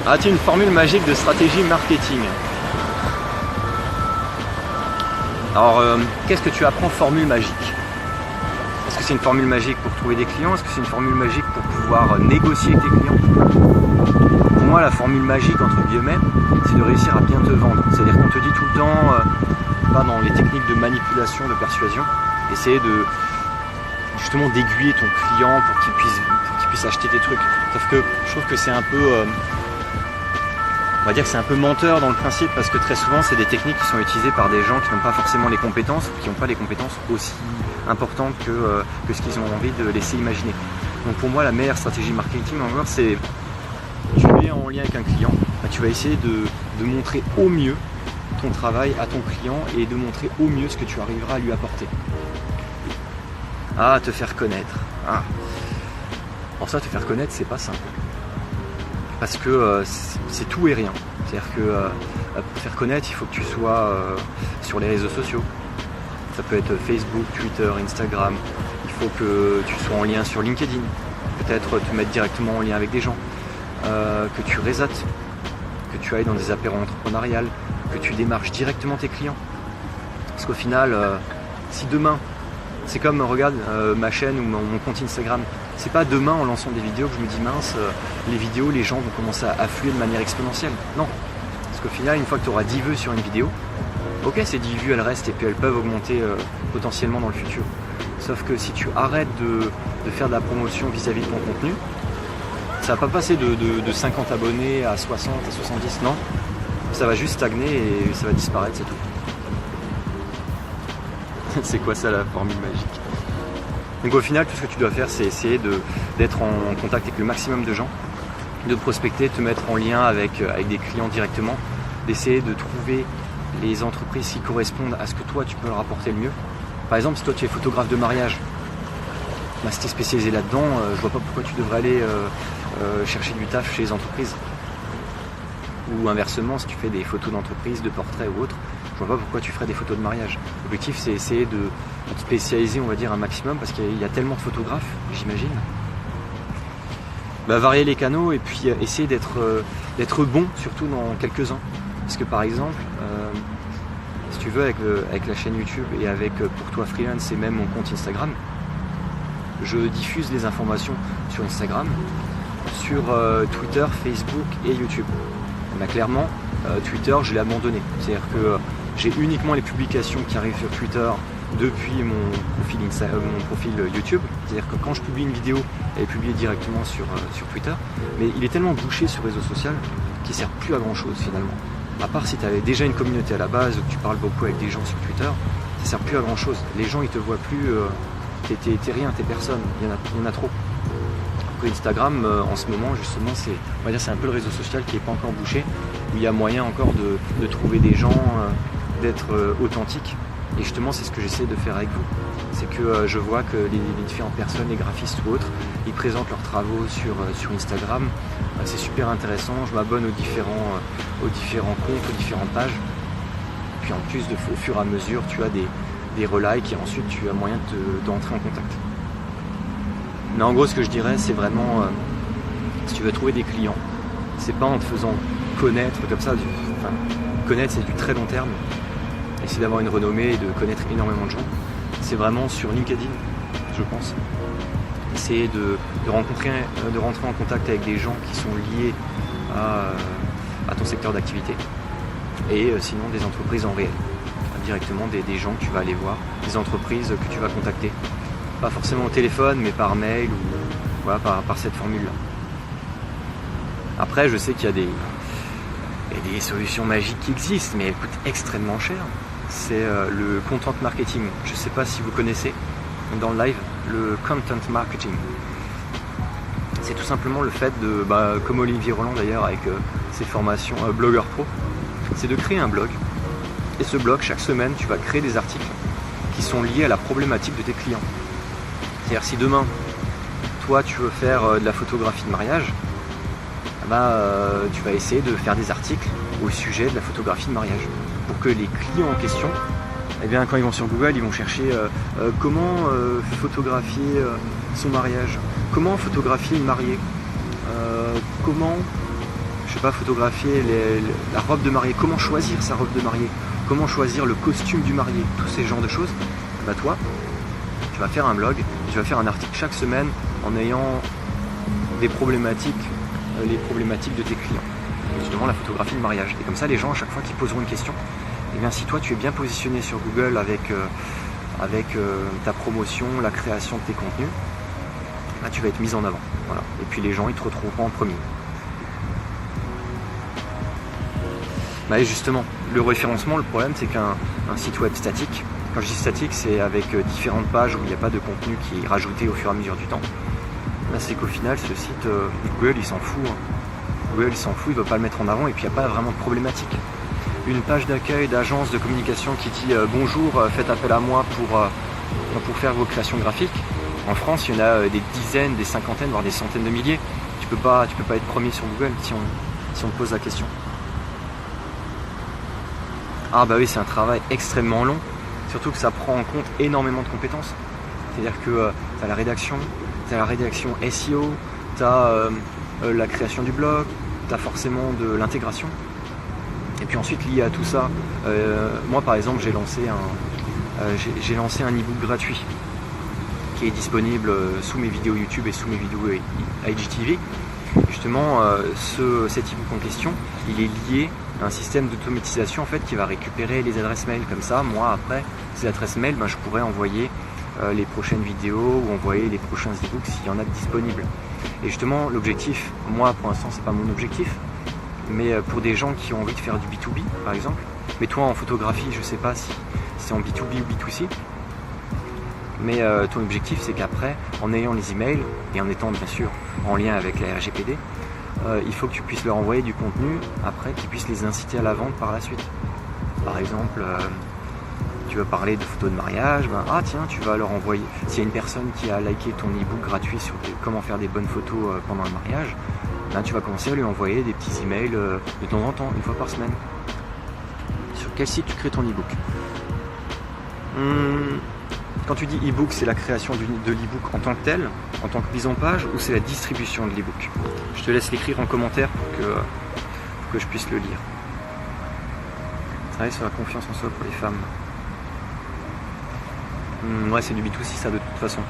As-tu une formule magique de stratégie marketing? Alors, qu'est-ce que tu apprends formule magique? Est-ce que c'est une formule magique pour trouver des clients? Est-ce que c'est une formule magique pour pouvoir négocier avec tes clients? Pour moi, la formule magique, entre guillemets, c'est de réussir à bien te vendre. C'est-à-dire qu'on te dit tout le temps, pas dans les techniques de manipulation, de persuasion, essayer justement d'aiguiller ton client pour qu'il puisse acheter tes trucs. Sauf que je trouve que c'est un peu... on va dire que c'est un peu menteur dans le principe, parce que très souvent c'est des techniques qui sont utilisées par des gens qui n'ont pas forcément les compétences, qui n'ont pas les compétences aussi importantes que ce qu'ils ont envie de laisser imaginer. Donc pour moi, la meilleure stratégie marketing encore, c'est tu es en lien avec un client, tu vas essayer de montrer au mieux ton travail à ton client et de montrer au mieux ce que tu arriveras à lui apporter. Te faire connaître. Alors ça, te faire connaître, c'est pas simple. Parce que c'est tout et rien. C'est-à-dire que Pour te faire connaître, il faut que tu sois sur les réseaux sociaux. Ça peut être Facebook, Twitter, Instagram. Il faut que tu sois en lien sur LinkedIn. Peut-être te mettre directement en lien avec des gens. Que tu réseautes, que tu ailles dans des apéros entrepreneuriales, que tu démarches directement tes clients. Parce qu'au final, si demain, c'est comme, regarde, ma chaîne ou mon compte Instagram, c'est pas demain en lançant des vidéos que je me dis mince, les vidéos, les gens vont commencer à affluer de manière exponentielle. Non. Parce qu'au final, une fois que tu auras 10 vues sur une vidéo, ok, ces 10 vues, elles restent et puis elles peuvent augmenter potentiellement dans le futur. Sauf que si tu arrêtes de faire de la promotion vis-à-vis de ton contenu, ça va pas passer de 50 abonnés à 60, à 70, non. Ça va juste stagner et ça va disparaître, c'est tout. C'est quoi ça la formule magique? Donc au final, tout ce que tu dois faire, c'est essayer d'être en contact avec le maximum de gens, de prospecter, de te mettre en lien avec des clients directement, d'essayer de trouver les entreprises qui correspondent à ce que toi tu peux leur apporter le mieux. Par exemple, si toi tu es photographe de mariage, bah, si tu es spécialisé là-dedans, je vois pas pourquoi tu devrais aller chercher du taf chez les entreprises. Ou inversement, si tu fais des photos d'entreprise, de portraits ou autre, je vois pas pourquoi tu ferais des photos de mariage. L'objectif, c'est essayer de te spécialiser, on va dire, un maximum, parce qu'il y a tellement de photographes, j'imagine. Bah, varier les canaux et puis essayer d'être bon, surtout dans quelques-uns. Parce que par exemple, si tu veux, avec la chaîne YouTube et avec Pour Toi Freelance et même mon compte Instagram, je diffuse les informations sur Instagram, sur Twitter, Facebook et YouTube. Bah, clairement, Twitter, je l'ai abandonné. C'est-à-dire que j'ai uniquement les publications qui arrivent sur Twitter depuis mon profil YouTube. C'est-à-dire que quand je publie une vidéo, elle est publiée directement sur Twitter. Mais il est tellement bouché sur réseau social qu'il ne sert plus à grand-chose finalement. À part si tu avais déjà une communauté à la base ou que tu parles beaucoup avec des gens sur Twitter, ça ne sert plus à grand-chose. Les gens, ils te voient plus, t'es rien, t'es personne. Il y en a trop. Instagram en ce moment justement c'est un peu le réseau social qui n'est pas encore bouché, où il y a moyen encore de trouver des gens, d'être authentique, et justement c'est ce que j'essaie de faire avec vous. C'est que je vois que les différentes personnes, les graphistes ou autres, ils présentent leurs travaux sur Instagram. C'est super intéressant, je m'abonne aux différents comptes, aux différentes pages, puis en plus au fur et à mesure tu as des relikes et ensuite tu as moyen d'entrer en contact. Mais en gros, ce que je dirais, c'est vraiment, si tu veux trouver des clients, c'est pas en te faisant connaître comme ça. Connaître, c'est du très long terme. Essayer d'avoir une renommée et de connaître énormément de gens. C'est vraiment sur LinkedIn, je pense. Essayer de rentrer en contact avec des gens qui sont liés à ton secteur d'activité. Et sinon, des entreprises en réel. Directement des gens que tu vas aller voir, des entreprises que tu vas contacter. Pas forcément au téléphone, mais par mail ou voilà, par cette formule-là. Après, je sais qu'il y a des solutions magiques qui existent, mais elles coûtent extrêmement cher. C'est le content marketing. Je ne sais pas si vous connaissez dans le live le content marketing. C'est tout simplement le fait de, comme Olivier Roland d'ailleurs avec ses formations blogueur pro, c'est de créer un blog. Et ce blog, chaque semaine, tu vas créer des articles qui sont liés à la problématique de tes clients. C'est-à-dire si demain, toi tu veux faire de la photographie de mariage, tu vas essayer de faire des articles au sujet de la photographie de mariage. Pour que les clients en question, quand ils vont sur Google, ils vont chercher comment photographier son mariage, comment photographier une mariée, comment, photographier la robe de mariée, comment choisir sa robe de mariée, comment choisir le costume du marié, tous ces genres de choses. Toi, tu vas faire un blog, tu vas faire un article chaque semaine en ayant les problématiques de tes clients. Justement la photographie de mariage. Et comme ça, les gens, à chaque fois qu'ils poseront une question, si toi tu es bien positionné sur Google avec ta promotion, la création de tes contenus, tu vas être mis en avant. Voilà. Et puis les gens, ils te retrouveront en premier. Et justement, le référencement, le problème, c'est qu'un site web statique, quand je dis statique, c'est avec différentes pages où il n'y a pas de contenu qui est rajouté au fur et à mesure du temps. Là, c'est qu'au final, ce site, Google, il s'en fout. Google, il s'en fout, il ne veut pas le mettre en avant et puis il n'y a pas vraiment de problématique. Une page d'accueil d'agence de communication qui dit bonjour, faites appel à moi pour faire vos créations graphiques. En France, il y en a des dizaines, des cinquantaines, voire des centaines de milliers. Tu peux pas être premier sur Google si on te pose la question. Ah bah oui, c'est un travail extrêmement long, surtout que ça prend en compte énormément de compétences. C'est-à-dire que tu as la rédaction SEO, tu as la création du blog, tu as forcément de l'intégration. Et puis ensuite, lié à tout ça, moi par exemple, j'ai lancé un e-book gratuit qui est disponible sous mes vidéos YouTube et sous mes vidéos IGTV. Justement, cet e-book en question, il est lié à un système d'automatisation en fait, qui va récupérer les adresses mail. Comme ça, moi après, ces adresses mail, je pourrais envoyer les prochaines vidéos ou envoyer les prochains e-books s'il y en a de disponibles. Et justement, l'objectif, moi pour l'instant, c'est pas mon objectif, mais pour des gens qui ont envie de faire du B2B par exemple, mais toi en photographie, je sais pas si c'est en B2B ou B2C, mais ton objectif c'est qu'après, en ayant les emails et en étant bien sûr en lien avec la RGPD, il faut que tu puisses leur envoyer du contenu après qui puisse les inciter à la vente par la suite. Par exemple, tu vas parler de photos de mariage, tiens, tu vas leur envoyer, s'il y a une personne qui a liké ton e-book gratuit sur comment faire des bonnes photos pendant le mariage, tu vas commencer à lui envoyer des petits emails de temps en temps, une fois par semaine. Sur quel site tu crées ton e-book? Quand tu dis e-book, c'est la création de l'e-book en tant que tel, en tant que mise en page, ou c'est la distribution de l'e-book? Je te laisse l'écrire en commentaire pour que je puisse le lire. Travailler sur la confiance en soi pour les femmes. Ouais, c'est du B2C ça de toute façon.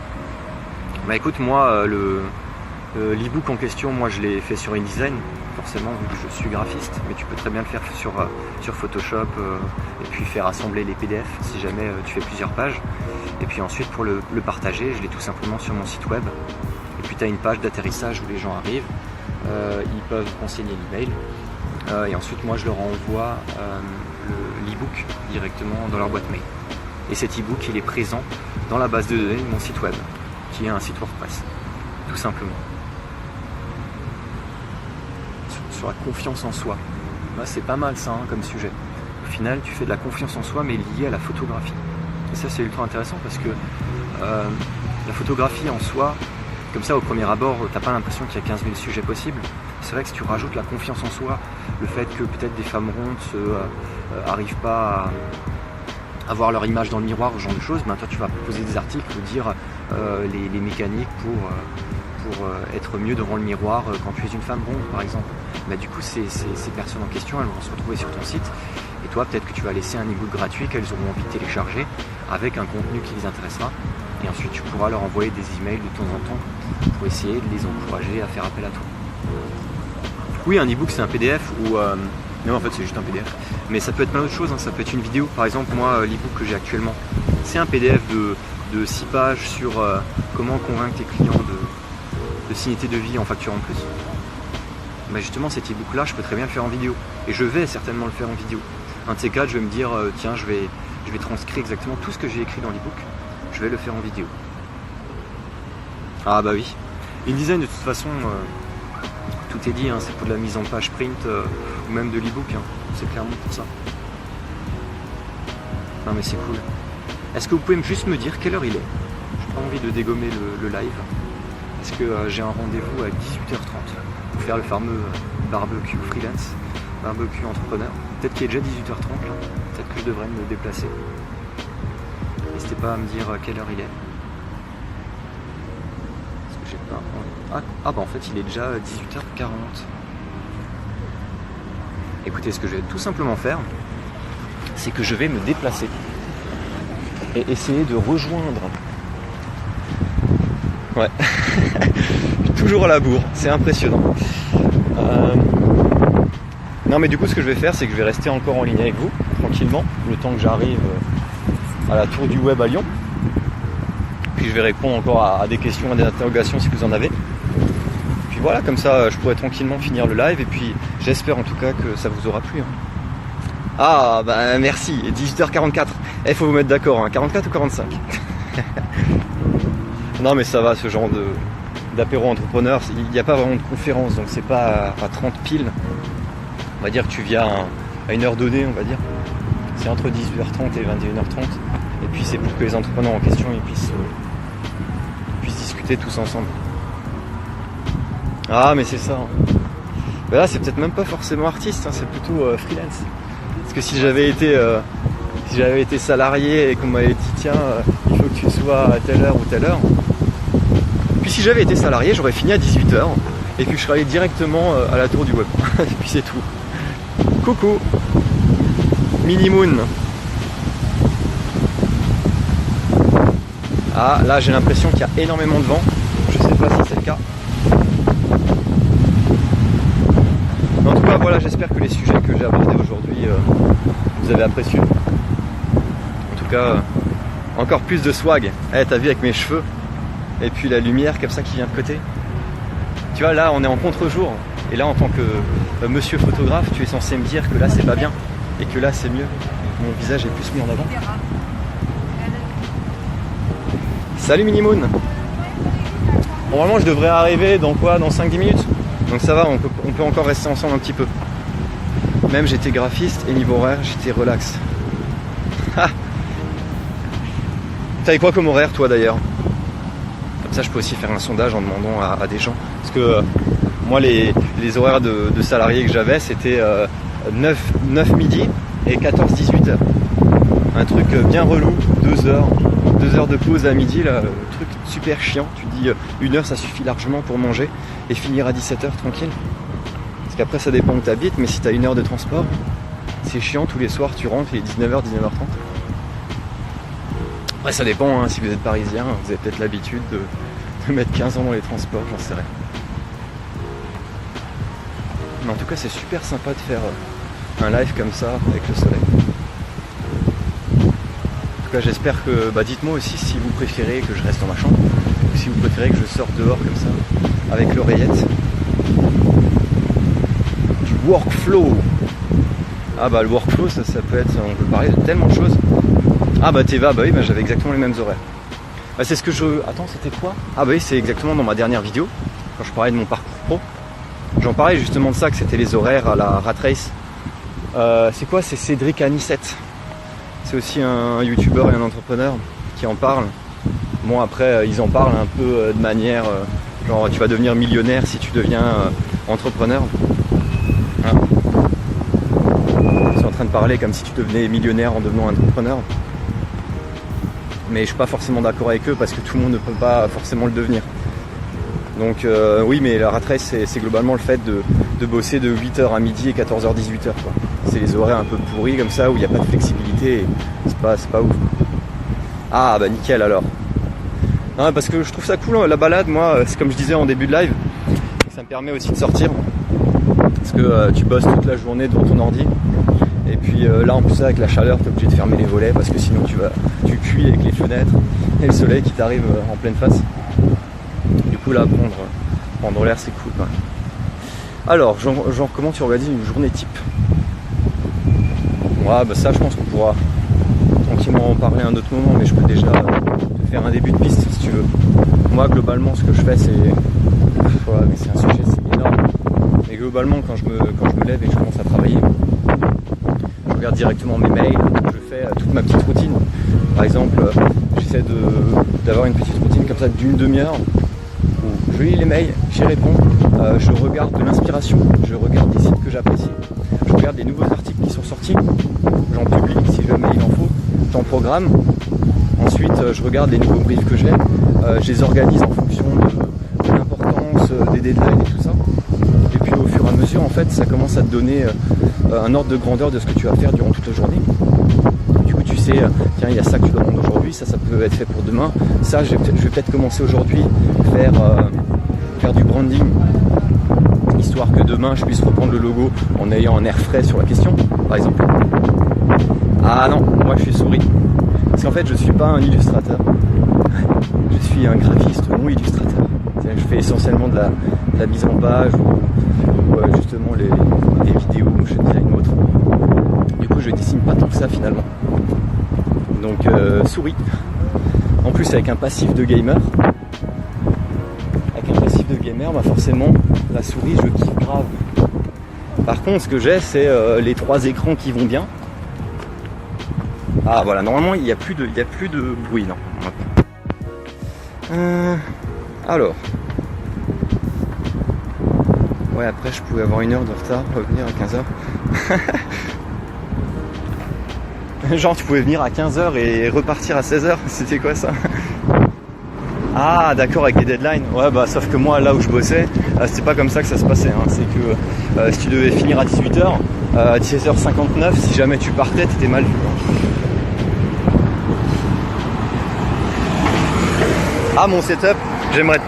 Écoute, moi, l'e-book en question, moi je l'ai fait sur InDesign, forcément vu que je suis graphiste, mais tu peux très bien le faire sur Photoshop et puis faire assembler les PDF si jamais tu fais plusieurs pages. Et puis ensuite pour le partager, je l'ai tout simplement sur mon site web. Et puis tu as une page d'atterrissage où les gens arrivent, ils peuvent renseigner l'email. Et ensuite moi je leur envoie l'e-book directement dans leur boîte mail. Et cet e-book il est présent dans la base de données de mon site web, qui est un site WordPress, tout simplement. Sur la confiance en soi. C'est pas mal ça comme sujet. Au final, tu fais de la confiance en soi, mais liée à la photographie. Et ça, c'est ultra intéressant parce que la photographie en soi, comme ça, au premier abord, t'as pas l'impression qu'il y a 15 000 sujets possibles. C'est vrai que si tu rajoutes la confiance en soi, le fait que peut-être des femmes rondes n'arrivent pas à voir leur image dans le miroir, ce genre de choses, toi, tu vas proposer des articles, dire les mécaniques pour être mieux devant le miroir quand tu es une femme ronde par exemple. Du coup ces personnes en question elles vont se retrouver sur ton site et toi peut-être que tu vas laisser un e-book gratuit qu'elles auront envie de télécharger avec un contenu qui les intéressera et ensuite tu pourras leur envoyer des emails de temps en temps pour essayer de les encourager à faire appel à toi. Oui, un e-book c'est un PDF ou non en fait c'est juste un PDF, mais ça peut être plein d'autres choses, ça peut être une vidéo. Par exemple moi l'e-book que j'ai actuellement c'est un PDF de 6 pages sur comment convaincre tes clients de signer tes devis en facturant plus. Justement cet e-book là je peux très bien le faire en vidéo et je vais certainement le faire en vidéo. Un de ces quatre je vais me dire tiens je vais transcrire exactement tout ce que j'ai écrit dans l'e-book, je vais le faire en vidéo. Ah bah oui, InDesign de toute façon tout est dit, c'est pour de la mise en page print ou même de l'e-book, c'est clairement pour ça. Non mais c'est cool. Est-ce que vous pouvez juste me dire quelle heure il est? J'ai pas envie de dégommer le live parce que j'ai un rendez-vous à 18h30 pour faire le fameux barbecue freelance, barbecue entrepreneur. Peut-être qu'il est déjà 18h30 là, peut-être que je devrais me déplacer. N'hésitez pas à me dire quelle heure il est. Parce que j'ai pas... en fait il est déjà 18h40. Écoutez, ce que je vais tout simplement faire, c'est que je vais me déplacer et essayer de rejoindre. Ouais, toujours à la bourre, c'est impressionnant. Non mais du coup ce que je vais faire c'est que je vais rester encore en ligne avec vous, tranquillement, le temps que j'arrive à la tour du web à Lyon. Puis je vais répondre encore à des questions, à des interrogations si vous en avez. Puis voilà, comme ça je pourrai tranquillement finir le live et puis j'espère en tout cas que ça vous aura plu. Ah bah merci, 18h44, il faut vous mettre d'accord, 44 ou 45. Non mais ça va, ce genre d'apéro entrepreneur, il n'y a pas vraiment de conférence, donc c'est pas à 30 piles. On va dire que tu viens à une heure donnée, on va dire. C'est entre 18h30 et 21h30. Et puis c'est pour que les entrepreneurs en question ils puissent discuter tous ensemble. Ah mais c'est ça. Ben là c'est peut-être même pas forcément artiste, c'est plutôt freelance. Parce que si j'avais été salarié et qu'on m'avait dit tiens, il faut que tu sois à telle heure ou telle heure. Puis si j'avais été salarié, j'aurais fini à 18h et puis je serais allé directement à la tour du web. Et puis c'est tout. Coucou Mini Moon. Ah là j'ai l'impression qu'il y a énormément de vent. Je sais pas si c'est le cas. En tout cas voilà, j'espère que les sujets que j'ai abordés aujourd'hui vous avez apprécié. En tout cas encore plus de swag. T'as vu avec mes cheveux et puis la lumière comme ça qui vient de côté. Tu vois là on est en contre-jour et là en tant que monsieur photographe tu es censé me dire que là c'est pas bien et que là c'est mieux. Mon visage est plus mis en avant. Salut Mini Moon. Normalement je devrais arriver dans quoi? Dans 5-10 minutes. Donc ça va, on peut encore rester ensemble un petit peu. Même j'étais graphiste et niveau horaire j'étais relax. T'avais quoi comme horaire toi d'ailleurs? Comme ça je peux aussi faire un sondage en demandant à des gens. Parce que moi les horaires de salariés que j'avais c'était 9 midi et 14-18 heures. Un truc bien relou, 2 heures de pause à midi, là, truc super chiant. Tu te dis 1 heure ça suffit largement pour manger et finir à 17h tranquille. Parce qu'après ça dépend où tu habites, mais si tu as 1 heure de transport, c'est chiant, tous les soirs tu rentres, il est 19h, 19h30. Après ça dépend, hein, si vous êtes parisien, vous avez peut-être l'habitude de mettre 15 ans dans les transports, j'en sais rien. Mais en tout cas c'est super sympa de faire un live comme ça avec le soleil. En tout cas j'espère que, dites-moi aussi si vous préférez que je reste dans ma chambre ou si vous préférez que je sorte dehors comme ça avec l'oreillette. Du workflow. Ah le workflow ça peut être, on peut parler de tellement de choses. Ah Teva, oui j'avais exactement les mêmes horaires. C'est ce que attends c'était quoi? Oui c'est exactement dans ma dernière vidéo quand je parlais de mon parcours pro. J'en parlais justement de ça, que c'était les horaires à la Rat Race. C'est quoi? C'est Cédric Anissette. C'est aussi un youtubeur et un entrepreneur qui en parle. Bon après ils en parlent un peu de manière genre tu vas devenir millionnaire si tu deviens entrepreneur. Hein, ils sont en train de parler comme si tu devenais millionnaire en devenant entrepreneur. Mais je suis pas forcément d'accord avec eux parce que tout le monde ne peut pas forcément le devenir. Donc oui mais la rat race c'est globalement le fait de bosser de 8h à midi et 14h 18h quoi. C'est les horaires un peu pourris comme ça où il n'y a pas de flexibilité et c'est pas ouf. Nickel alors. Non, parce que je trouve ça cool la balade moi, c'est comme je disais en début de live, ça me permet aussi de sortir. Parce que tu bosses toute la journée devant ton ordi. Et puis là en plus avec la chaleur t'es obligé de fermer les volets parce que sinon tu cuis avec les fenêtres et le soleil qui t'arrive en pleine face. Du coup là prendre l'air c'est cool. Ouais. Alors genre comment tu organises une journée type? Ça je pense qu'on pourra tranquillement en parler à un autre moment, mais je peux déjà te faire un début de piste si tu veux. Moi globalement ce que je fais c'est mais c'est un sujet c'est énorme. Mais globalement quand je me lève et que je commence à travailler, je regarde directement mes mails, je fais toute ma petite routine. Par exemple, j'essaie d'avoir une petite routine comme ça d'une demi-heure où je lis les mails, j'y réponds, je regarde de l'inspiration, je regarde des sites que j'apprécie, je regarde les nouveaux articles qui sont sortis, j'en publie si jamais il en faut, j'en programme. Ensuite, je regarde les nouveaux briefs que j'ai, je les organise en fonction de l'importance, des deadlines et tout ça. Et puis au fur et à mesure, en fait, ça commence à te donner un ordre de grandeur de ce que tu vas faire durant toute la journée. Du coup, tu sais, tiens, il y a ça que tu dois rendre aujourd'hui, ça peut être fait pour demain. Ça, je vais peut-être commencer aujourd'hui faire du branding, histoire que demain, je puisse reprendre le logo en ayant un air frais sur la question, par exemple. Ah non, moi je suis souris. Parce qu'en fait, je suis pas un illustrateur. Je suis un graphiste non illustrateur. Je fais essentiellement de la mise en page ou justement les vidéos, je design autre. Du coup je dessine pas tant que ça finalement. Donc souris. En plus avec un passif de gamer. Avec un passif de gamer, forcément la souris je kiffe grave. Par contre ce que j'ai c'est les 3 écrans qui vont bien. Ah voilà, normalement il n'y a plus de bruit non. Alors. Ouais après je pouvais avoir 1 heure de retard, revenir à 15h. Genre tu pouvais venir à 15h et repartir à 16h, c'était quoi ça? Ah d'accord, avec des deadlines. Ouais bah sauf que moi là où je bossais, c'était pas comme ça que ça se passait, hein. C'est que si tu devais finir à 18h, à 17h59, si jamais tu partais, t'étais mal vu, quoi. Ah mon setup, j'aimerais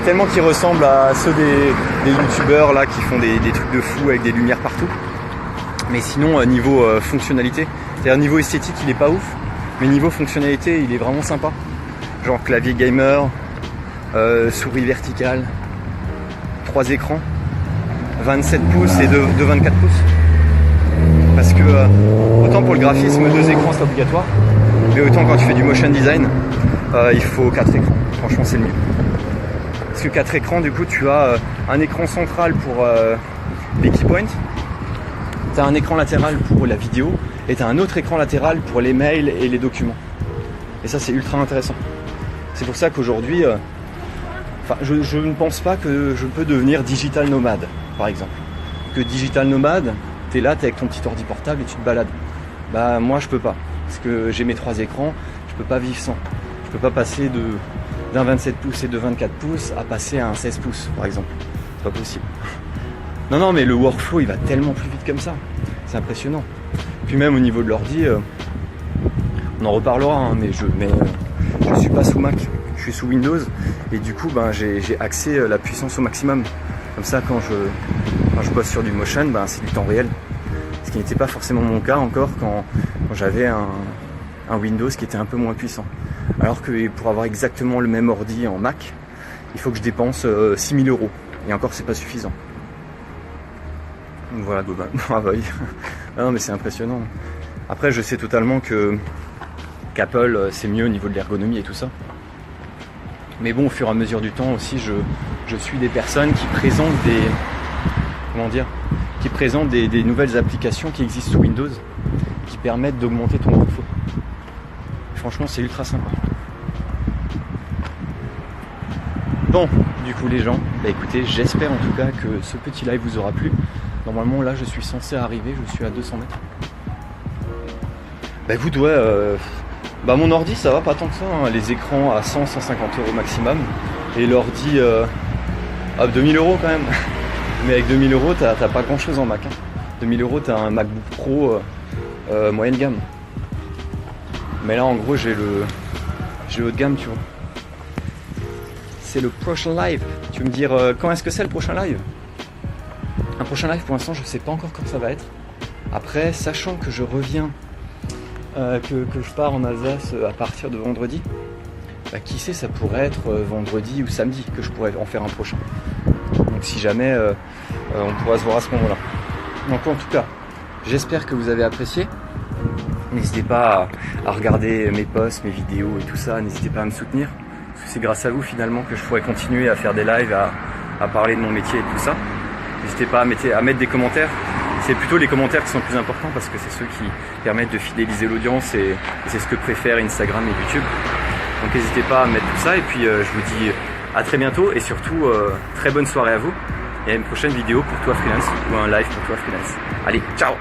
tellement qu'il ressemble à ceux des youtubeurs là qui font des trucs de fou avec des lumières partout. Mais sinon niveau fonctionnalité, c'est-à-dire niveau esthétique il est pas ouf, mais niveau fonctionnalité il est vraiment sympa. Genre clavier gamer, souris verticale, 3 écrans, 27 pouces et de 24 pouces. Parce que autant pour le graphisme 2 écrans c'est obligatoire, mais autant quand tu fais du motion design, il faut 4 écrans. Franchement c'est le mieux. Parce que 4 écrans du coup tu as un écran central pour les key points, tu as un écran latéral pour la vidéo et tu as un autre écran latéral pour les mails et les documents. Et ça c'est ultra intéressant. C'est pour ça qu'aujourd'hui, je ne pense pas que je peux devenir digital nomade, par exemple. Que digital nomade, t'es là, t'es avec ton petit ordi portable et tu te balades. Bah moi je peux pas, parce que j'ai mes 3 écrans, je peux pas vivre sans. Je peux pas passer d'un 27 pouces et de 24 pouces à passer à un 16 pouces, par exemple. C'est pas possible. Non, mais le workflow il va tellement plus vite comme ça. C'est impressionnant. Puis même au niveau de l'ordi, on en reparlera, hein, mais je suis pas sous Mac, je suis sous Windows et du coup j'ai axé la puissance au maximum. Comme ça quand je bosse sur du motion, c'est du temps réel. Ce qui n'était pas forcément mon cas encore quand j'avais un Windows qui était un peu moins puissant. Alors que pour avoir exactement le même ordi en Mac, il faut que je dépense 6 000 €. Et encore c'est pas suffisant. Donc voilà globalement. Ah bah oui. Non mais c'est impressionnant. Après je sais totalement qu'Apple c'est mieux au niveau de l'ergonomie et tout ça. Mais bon, au fur et à mesure du temps aussi, je suis des personnes qui présentent des nouvelles applications qui existent sous Windows, qui permettent d'augmenter ton workflow. Franchement, c'est ultra sympa. Bon, du coup les gens, écoutez, j'espère en tout cas que ce petit live vous aura plu. Normalement là, je suis censé arriver, je suis à 200 mètres. Écoute, ouais... mon ordi ça va pas tant que ça, hein. Les écrans à 100-150 € maximum et l'ordi à 2000 € quand même. Mais avec 2000 € t'as pas grand chose en Mac, hein. 2000 € t'as un MacBook Pro moyenne gamme. Mais là en gros j'ai le haut de gamme, tu vois. C'est le prochain live. Tu veux me dire quand est-ce que c'est le prochain live? Un prochain live pour l'instant je sais pas encore quand ça va être. Après sachant que je reviens que je pars en Alsace à partir de vendredi, qui sait, ça pourrait être vendredi ou samedi que je pourrais en faire un prochain. Donc si jamais on pourra se voir à ce moment-là. Donc en tout cas, j'espère que vous avez apprécié. N'hésitez pas à regarder mes posts, mes vidéos et tout ça, n'hésitez pas à me soutenir. Parce que c'est grâce à vous finalement que je pourrais continuer à faire des lives, à parler de mon métier et tout ça. N'hésitez pas à mettre des commentaires. C'est plutôt les commentaires qui sont le plus importants parce que c'est ceux qui permettent de fidéliser l'audience et c'est ce que préfèrent Instagram et YouTube. Donc n'hésitez pas à mettre tout ça et puis je vous dis à très bientôt et surtout très bonne soirée à vous et à une prochaine vidéo pour toi freelance ou un live pour toi freelance. Allez, ciao!